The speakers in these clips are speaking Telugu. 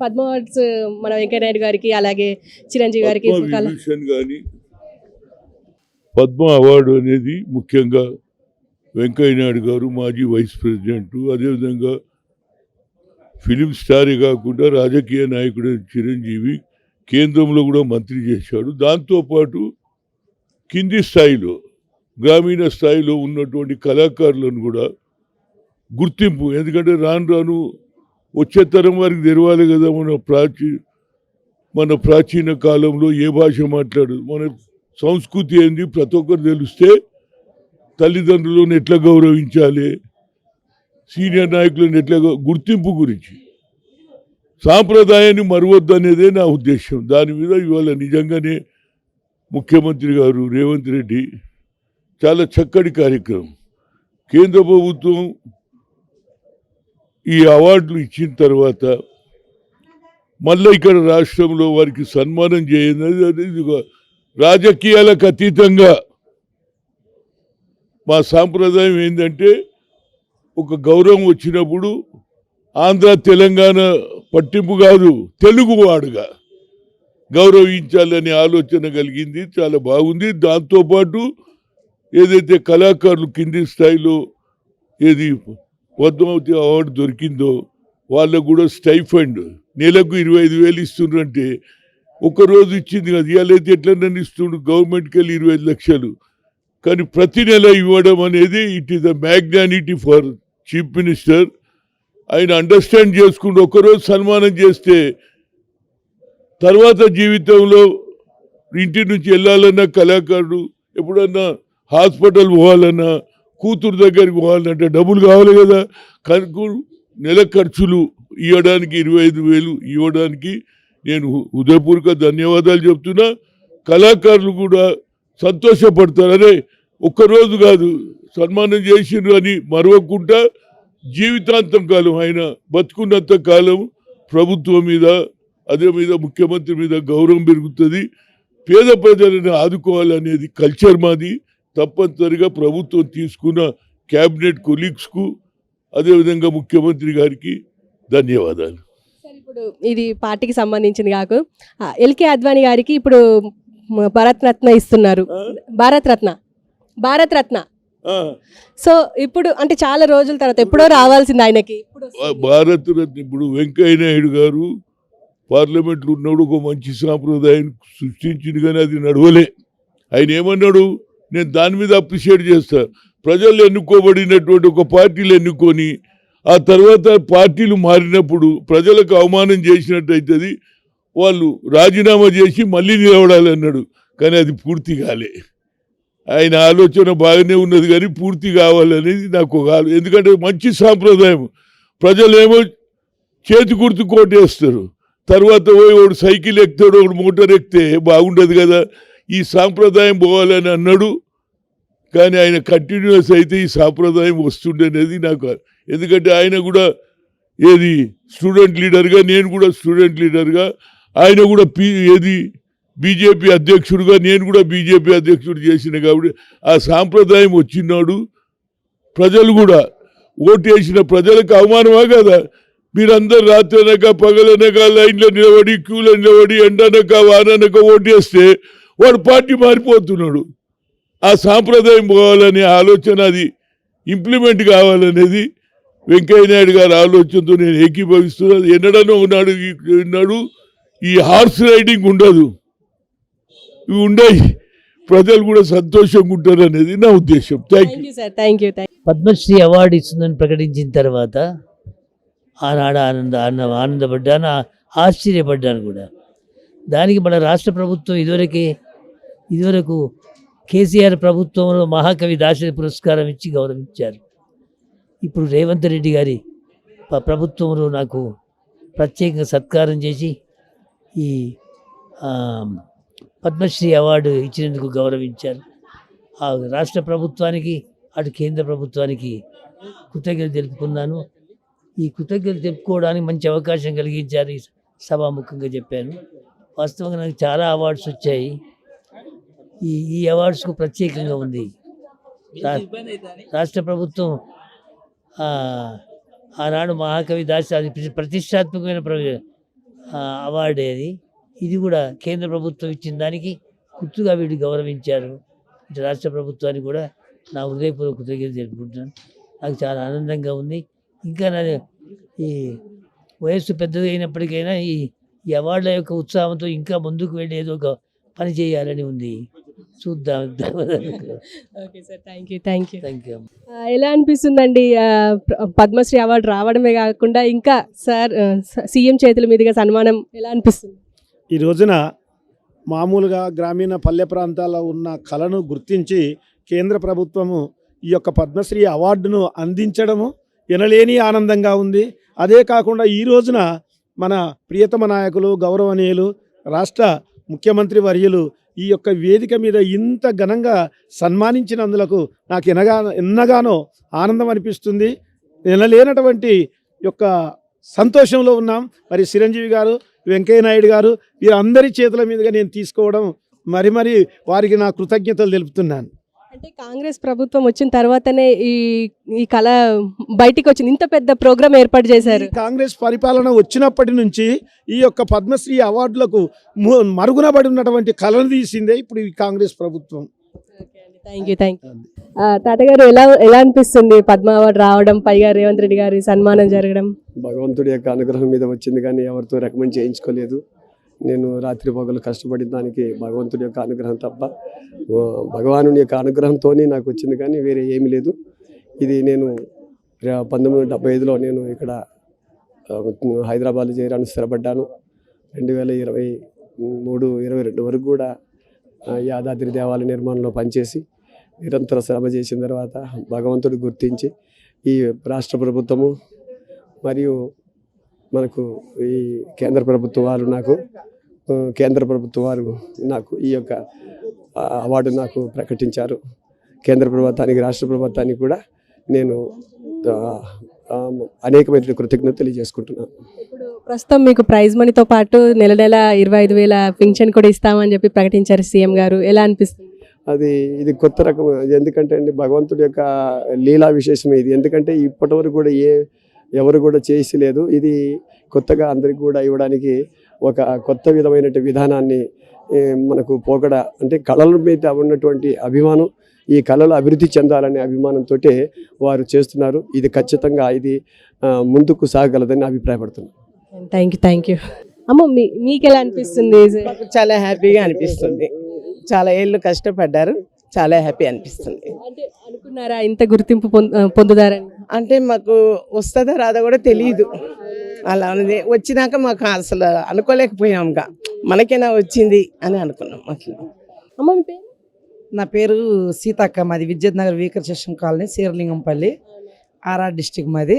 పద్మ అవార్డ్స్ మన వెంకయ్య నాయుడు గారికి అలాగే చిరంజీవి గారికి పద్మవిభూషణ్ కానీ పద్మ అవార్డు అనేది ముఖ్యంగా వెంకయ్య నాయుడు గారు మాజీ వైస్ ప్రెసిడెంట్, అదేవిధంగా ఫిలిం స్టారే కాకుండా రాజకీయ నాయకుడు చిరంజీవి కేంద్రంలో కూడా మంత్రి చేశాడు. దాంతోపాటు కింది స్థాయిలో గ్రామీణ స్థాయిలో ఉన్నటువంటి కళాకారులను కూడా గుర్తింపు, ఎందుకంటే రాను రాను వచ్చే తరం వారికి తెరవాలి కదా. మన ప్రాచీన కాలంలో ఏ భాష మాట్లాడు, మన సంస్కృతి ఏంది ప్రతి ఒక్కరు తెలిస్తే తల్లిదండ్రులను ఎట్లా గౌరవించాలి, సీనియర్ నాయకులను ఎట్లా గుర్తింపు గురించి సాంప్రదాయాన్ని మరవద్దు అనేదే నా ఉద్దేశం. దాని మీద ఇవాళ నిజంగానే ముఖ్యమంత్రి గారు రేవంత్ రెడ్డి చాలా చక్కటి కార్యక్రమం. కేంద్ర ప్రభుత్వం ఈ అవార్డులు ఇచ్చిన తర్వాత మళ్ళీ ఇక్కడ రాష్ట్రంలో వారికి సన్మానం చేయనది రాజకీయాలకు అతీతంగా మా సాంప్రదాయం ఏంటంటే ఒక గౌరవం వచ్చినప్పుడు ఆంధ్ర తెలంగాణ పట్టింపు కాదు, తెలుగువాడుగా గౌరవించాలనే ఆలోచన కలిగింది. చాలా బాగుంది. దాంతోపాటు ఏదైతే కళాకారులు కింది స్థాయిలో ఏది పద్మావతి అవార్డు దొరికిందో వాళ్ళకు కూడా స్టైఫండ్ నెలకు 25,000 ఇస్తుండ్రంటే ఒక్కరోజు ఇచ్చింది కదా, ఇవాళైతే ఎట్లా నన్ను ఇస్తుండ్రు గవర్నమెంట్కి వెళ్ళి 25 లక్షలు. కానీ ప్రతి నెల ఇవ్వడం అనేది it is the magnanimity for chief minister. ఆయన అండర్స్టాండ్ చేసుకుంటూ ఒక్కరోజు సన్మానం చేస్తే తర్వాత జీవితంలో ఇంటి నుంచి వెళ్ళాలన్నా కళాకారుడు ఎప్పుడన్నా హాస్పిటల్ పోవాలన్నా కూతురు దగ్గరికి పోవాలంటే డబ్బులు కావాలి కదా. నెల ఖర్చులు ఇవ్వడానికి 25,000 ఇవ్వడానికి నేను హృదయపూర్వక ధన్యవాదాలు చెప్తున్నా. కళాకారులు కూడా సంతోషపడతారు. అరే ఒక్కరోజు కాదు సన్మానం చేసిండ్రు అని మరవకుండా జీవితాంతం కాలం ఆయన బతుకున్నంత కాలం ప్రభుత్వం మీద అదే మీద ముఖ్యమంత్రి మీద గౌరవం పెరుగుతుంది. పేద ప్రజలను ఆదుకోవాలనేది కల్చర్ మాది. తప్పనిసరిగా ప్రభుత్వం తీసుకున్న క్యాబినెట్ కొలీగ్స్కు అదేవిధంగా ముఖ్యమంత్రి గారికి ధన్యవాదాలు. ఇప్పుడు ఇది పార్టీకి సంబంధించింది కాకు ఎల్కే అద్వానీ గారికి ఇప్పుడు భారతరత్న ఇస్తున్నారు. భారతరత్న సో ఇప్పుడు అంటే చాలా రోజుల తర్వాత ఎప్పుడో రావాల్సింది ఆయనకి. భారతరత్న ఇప్పుడు వెంకయ్య నాయుడు గారు పార్లమెంట్లో ఉన్నప్పుడు ఒక మంచి సాంప్రదాయం సృష్టించింది, కానీ అది నడవలే. ఆయన ఏమన్నాడు, నేను దాని మీద అప్రిషియేట్ చేస్తా. ప్రజలు ఎన్నుకోబడినటువంటి ఒక పార్టీలు ఎన్నుకొని ఆ తర్వాత పార్టీలు మారినప్పుడు ప్రజలకు అవమానం చేసినట్టు అవుతుంది, వాళ్ళు రాజీనామా చేసి మళ్ళీ నిలబడాలన్నాడు. కానీ అది పూర్తి కాలే. ఆయన ఆలోచన బాగానే ఉన్నది కానీ పూర్తి కావాలనేది నాకు ఒక ఎందుకంటే మంచి సాంప్రదాయం. ప్రజలేమో చేతి గుర్తు కోటేస్తారు, తర్వాత ఒకడు సైకిల్ ఎక్కుతాడు, ఒకడు మోటార్ ఎక్కితే బాగుండదు కదా. ఈ సాంప్రదాయం పోవాలని అన్నాడు, కానీ ఆయన కంటిన్యూస్ అయితే ఈ సాంప్రదాయం వస్తుండేది నాకు. ఎందుకంటే ఆయన కూడా ఏది స్టూడెంట్ లీడర్గా, నేను కూడా స్టూడెంట్ లీడర్గా, ఆయన కూడా ఏది బీజేపీ అధ్యక్షుడుగా, నేను కూడా బీజేపీ అధ్యక్షుడు చేసిన కాబట్టి ఆ సాంప్రదాయం వచ్చినాడు. ప్రజలు కూడా ఓటేసిన ప్రజలకు అవమానమా కదా. మీరందరూ రాత్రి అనక పగలనక లైన్లో నిలబడి క్యూలో నిలబడి ఎండనక వాననక ఓటేస్తే వాడు పార్టీ మారిపోతున్నాడు. ఆ సాంప్రదాయం పోవాలనే ఆలోచన, అది ఇంప్లిమెంట్ కావాలనేది వెంకయ్య నాయుడు గారి ఆలోచనతో నేను ఏకీభవిస్తున్నాను. ఎన్నడనో ఉన్నాడు ఈ హార్స్ రైడింగ్ ఉండదు, ఇవి ఉండయి, ప్రజలు కూడా సంతోషంగా ఉంటారు అనేది నా ఉద్దేశం. Thank you. పద్మశ్రీ అవార్డు ఇస్తుందని ప్రకటించిన తర్వాత ఆనాడు ఆనందపడ్డాను, ఆశ్చర్యపడ్డాను కూడా. దానికి మన రాష్ట్ర ప్రభుత్వం ఇదివరకు కేసీఆర్ ప్రభుత్వంలో మహాకవి దాశరథి పురస్కారం ఇచ్చి గౌరవించారు. ఇప్పుడు రేవంత్ రెడ్డి గారి ప్రభుత్వంలో నాకు ప్రత్యేకంగా సత్కారం చేసి ఈ పద్మశ్రీ అవార్డు ఇచ్చినందుకు గౌరవించారు. ఆ రాష్ట్ర ప్రభుత్వానికి అటు కేంద్ర ప్రభుత్వానికి కృతజ్ఞతలు తెలుపుకున్నాను. ఈ కృతజ్ఞతలు చెప్పుకోవడానికి మంచి అవకాశం కలిగించారు. సభాముఖంగా చెప్పాను. వాస్తవంగా నాకు చాలా అవార్డ్స్ వచ్చాయి. ఈ అవార్డ్స్కు ప్రత్యేకంగా ఉంది. రాష్ట్ర ప్రభుత్వం ఆనాడు మహాకవి దాశరథి ప్రతిష్టాత్మకమైన అవార్డే అది. ఇది కూడా కేంద్ర ప్రభుత్వం ఇచ్చిన దానికి గుర్తుగా వీడు గౌరవించారు. ఇటు రాష్ట్ర ప్రభుత్వానికి కూడా నా హృదయపూర్వక కృతజ్ఞతలు తెలుపుకుంటున్నాను. నాకు చాలా ఆనందంగా ఉంది. ఇంకా నా ఈ వయస్సు పెద్దది అయినప్పటికైనా ఈ అవార్డుల యొక్క ఉత్సాహంతో ఇంకా ముందుకు వెళ్ళి ఏదో ఒక పని చేయాలని ఉంది. చూద్దాం. Okay sir, thank you, thank you. Thank you. ఎలా అనిపిస్తుందండి పద్మశ్రీ అవార్డు రావడమే కాకుండా ఇంకా సార్ సీఎం చేతుల మీదుగా సన్మానం ఎలా అనిపిస్తుంది? ఈ రోజున మామూలుగా గ్రామీణ పల్లె ప్రాంతాల్లో ఉన్న కళను గుర్తించి కేంద్ర ప్రభుత్వము ఈ యొక్క పద్మశ్రీ అవార్డును అందించడము ఎనలేని ఆనందంగా ఉంది. అదే కాకుండా ఈ రోజున మన ప్రియతమ నాయకులు గౌరవనీయులు రాష్ట్ర ముఖ్యమంత్రి వర్యులు ఈ యొక్క వేదిక మీద ఇంత ఘనంగా సన్మానించినందులకు నాకు ఎన్నగానో ఆనందం అనిపిస్తుంది. ఎనలేనటువంటి యొక్క సంతోషంలో ఉన్నాం. మరి చిరంజీవి గారు, వెంకయ్య నాయుడు గారు వీరందరి చేతుల మీదుగా నేను తీసుకోవడం మరి వారికి నా కృతజ్ఞతలు తెలుపుతున్నాను. అంటే కాంగ్రెస్ ప్రభుత్వం వచ్చిన తర్వాతనే ఈ కళ బయటికి వచ్చింది. ఇంత పెద్ద ప్రోగ్రామ్ ఏర్పాటు చేశారు. ఈ కాంగ్రెస్ పరిపాలన వచ్చినప్పటి నుంచి ఈ యొక్క పద్మశ్రీ అవార్డులకు మరుగునబడి ఉన్నటువంటి కళను తీసిందే ఇప్పుడు ఈ కాంగ్రెస్ ప్రభుత్వం. Thank you, thank you. తాతగారు ఎలా అనిపిస్తుంది పద్మ అవార్డు రావడం, పైగా రేవంత్ రెడ్డి గారి సన్మానం జరగడం? భగవంతుడి యొక్క అనుగ్రహం మీద వచ్చింది, కానీ ఎవరితో రికమెండ్ చేయించుకోలేదు. నేను రాత్రి పగలు కష్టపడిన దానికి భగవంతుడి యొక్క అనుగ్రహం తప్ప భగవానుడి యొక్క అనుగ్రహంతోనే నాకు వచ్చింది, కానీ వేరే ఏమీ లేదు. ఇది నేను 1975లో నేను ఇక్కడ హైదరాబాద్లో చేరాను, స్థిరపడ్డాను. 2023-22 వరకు కూడా యాదాద్రి దేవాలయ నిర్మాణంలో పనిచేసి నిరంతర శ్రమ చేసిన తర్వాత భగవంతుడు గుర్తించి ఈ రాష్ట్ర ప్రభుత్వము మరియు మనకు ఈ కేంద్ర ప్రభుత్వం వారు నాకు ఈ యొక్క అవార్డు నాకు ప్రకటించారు. కేంద్ర ప్రభుత్వానికి, రాష్ట్ర ప్రభుత్వానికి కూడా నేను అనేకమైన కృతజ్ఞతలు తెలియజేసుకుంటున్నాను. ఇప్పుడు ప్రస్తుతం మీకు ప్రైజ్ మనీతో పాటు నెల 25,000 పింఛన్ కూడా ఇస్తామని చెప్పి ప్రకటించారు సీఎం గారు. ఎలా అనిపిస్తుంది? ఇది కొత్త రకం. ఎందుకంటే అండి భగవంతుడి యొక్క లీలా విశేషమే ఇది. ఎందుకంటే ఇప్పటి వరకు కూడా ఎవరు కూడా చేసి లేదు. ఇది కొత్తగా అందరికి కూడా ఇవ్వడానికి ఒక కొత్త విధమైన విధానాన్ని మనకు పోకడ అంటే కళల మీద ఉన్నటువంటి అభిమానం, ఈ కళలు అభివృద్ధి చెందాలనే అభిమానంతో వారు చేస్తున్నారు. ఇది ఖచ్చితంగా ఇది ముందుకు సాగగలదని అభిప్రాయపడుతున్నాను. Thank you. అమ్మ మీకు ఎలా అనిపిస్తుంది? చాలా హ్యాపీగా అనిపిస్తుంది. చాలా ఏళ్ళు కష్టపడ్డారు, చాలా హ్యాపీ అనిపిస్తుంది. అంటే అనుకున్నారా ఇంత గుర్తింపు పొందుతారని? అంటే మాకు వస్తుందా రాదా కూడా తెలియదు. అలా ఉంది. వచ్చినాక మాకు అసలు అనుకోలేకపోయాం. మనకైనా వచ్చింది అని అనుకున్నాం. అట్లా. అమ్మ మీ పేరు? నా పేరు సీతక్క. మాది విద్యుత్ నగర్ వీకరశేషం కాలనీ, శీరలింగంపల్లి, ఆర్ఆర్ డిస్టిక్ మాది.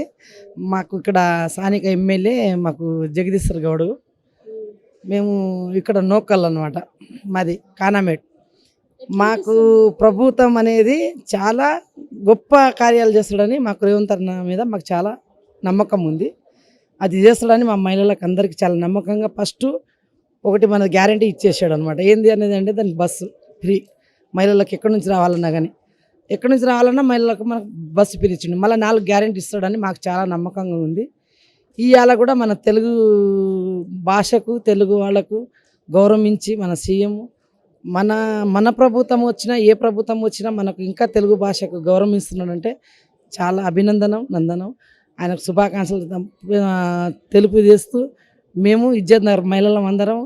మాకు ఇక్కడ స్థానిక ఎమ్మెల్యే మాకు జగదీశ్వర్ గౌడ్. మేము ఇక్కడ నోకల్ అన్నమాట, మాది కానామేట్. మాకు ప్రభుత్వం అనేది చాలా గొప్ప కార్యాలు చేస్తాడని మాకు రేవంత్ అన్న మీద మాకు చాలా నమ్మకం ఉంది. అది చేస్తాడని మా మహిళలకు అందరికీ చాలా నమ్మకంగా ఫస్ట్ ఒకటి మన గ్యారంటీ ఇచ్చేసాడు అనమాట. ఏంది అనేది అంటే దానికి బస్సు ఫ్రీ. మహిళలకు ఎక్కడి నుంచి రావాలన్నా కానీ మహిళలకు మనకు బస్సు ఫ్రీ ఇచ్చిండు. మళ్ళీ 4 గ్యారంటీ ఇస్తాడని మాకు చాలా నమ్మకంగా ఉంది. ఇవాళ కూడా మన తెలుగు భాషకు, తెలుగు వాళ్ళకు గౌరవించి మన సీఎం మన ప్రభుత్వం వచ్చినా, ఏ ప్రభుత్వం వచ్చినా మనకు ఇంకా తెలుగు భాషకు గౌరవిస్తున్నాడంటే చాలా నందనం. ఆయనకు శుభాకాంక్షలు తెలుపు చేస్తూ మేము విద్యుత్ నగర్ మహిళలం అందరం